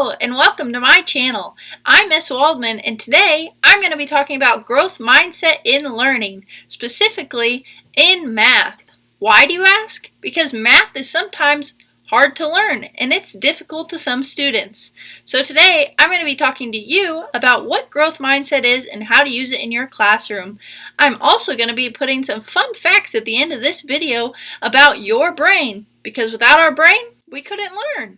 Hello and welcome to my channel. I'm Miss Waldman and today I'm going to be talking about growth mindset in learning, specifically in math. Why do you ask? Because math is sometimes hard to learn and it's difficult to some students. So today I'm going to be talking to you about what growth mindset is and how to use it in your classroom. I'm also going to be putting some fun facts at the end of this video about your brain, because without our brain we couldn't learn.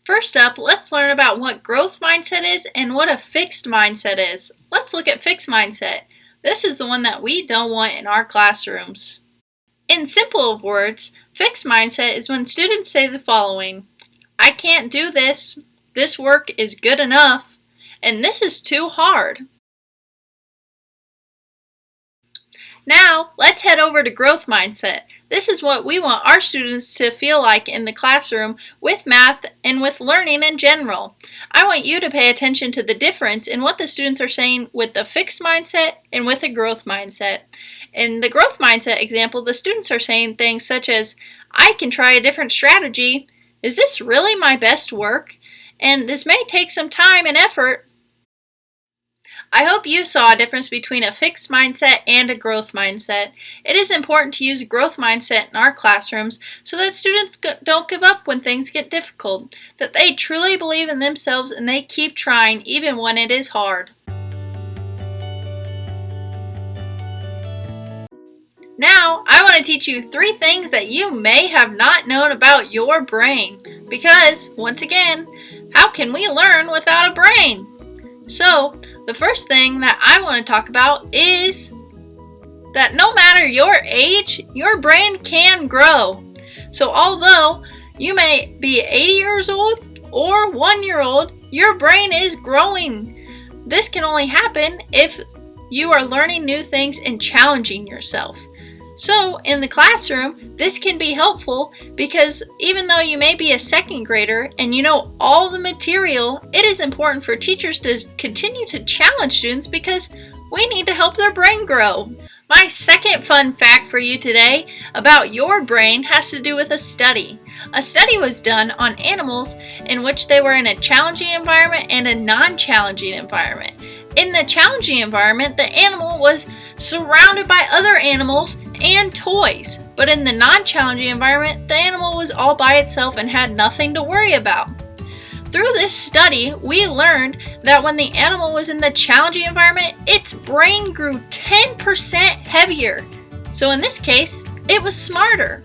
First up, let's learn about what growth mindset is and what a fixed mindset is. Let's look at fixed mindset. This is the one that we don't want in our classrooms. In simple words, fixed mindset is when students say the following: I can't do this, this work is good enough, and this is too hard. Now, let's head over to growth mindset. This is what we want our students to feel like in the classroom with math and with learning in general. I want you to pay attention to the difference in what the students are saying with the fixed mindset and with a growth mindset. In the growth mindset example, the students are saying things such as, I can try a different strategy, is this really my best work, and this may take some time and effort. I hope you saw a difference between a fixed mindset and a growth mindset. It is important to use a growth mindset in our classrooms so that students don't give up when things get difficult, that they truly believe in themselves and they keep trying even when it is hard. Now, I want to teach you 3 things that you may have not known about your brain. Because, once again, how can we learn without a brain? So, the first thing that I want to talk about is that no matter your age, your brain can grow. So although you may be 80 years old or 1 year old, your brain is growing. This can only happen if you are learning new things and challenging yourself. So in the classroom, this can be helpful because even though you may be a 2nd grader and you know all the material, it is important for teachers to continue to challenge students because we need to help their brain grow. My second fun fact for you today about your brain has to do with a study. A study was done on animals in which they were in a challenging environment and a non-challenging environment. In the challenging environment, the animal was surrounded by other animals and toys. But in the non-challenging environment, the animal was all by itself and had nothing to worry about. Through this study, we learned that when the animal was in the challenging environment, its brain grew 10% heavier. So in this case, it was smarter.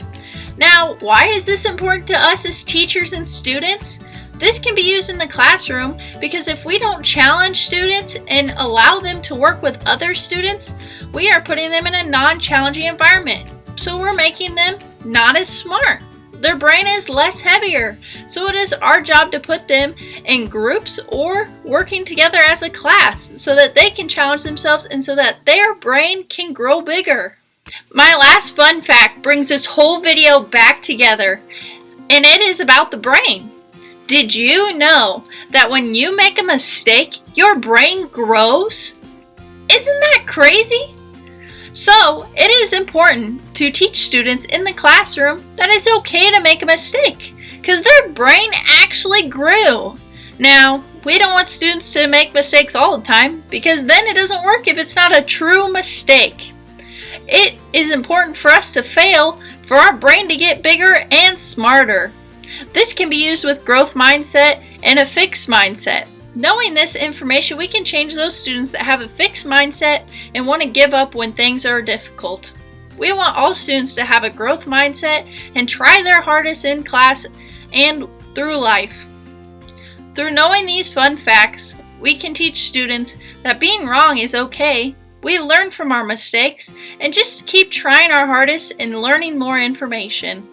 Now, why is this important to us as teachers and students? This can be used in the classroom because if we don't challenge students and allow them to work with other students, we are putting them in a non-challenging environment. So we're making them not as smart. Their brain is less heavier. So it is our job to put them in groups or working together as a class so that they can challenge themselves and so that their brain can grow bigger. My last fun fact brings this whole video back together, and it is about the brain. Did you know that when you make a mistake, your brain grows? Isn't that crazy? So, it is important to teach students in the classroom that it's okay to make a mistake, because their brain actually grew. Now, we don't want students to make mistakes all the time, because then it doesn't work if it's not a true mistake. It is important for us to fail for our brain to get bigger and smarter. This can be used with growth mindset and a fixed mindset. Knowing this information, we can change those students that have a fixed mindset and want to give up when things are difficult. We want all students to have a growth mindset and try their hardest in class and through life. Through knowing these fun facts, we can teach students that being wrong is okay. We learn from our mistakes and just keep trying our hardest and learning more information.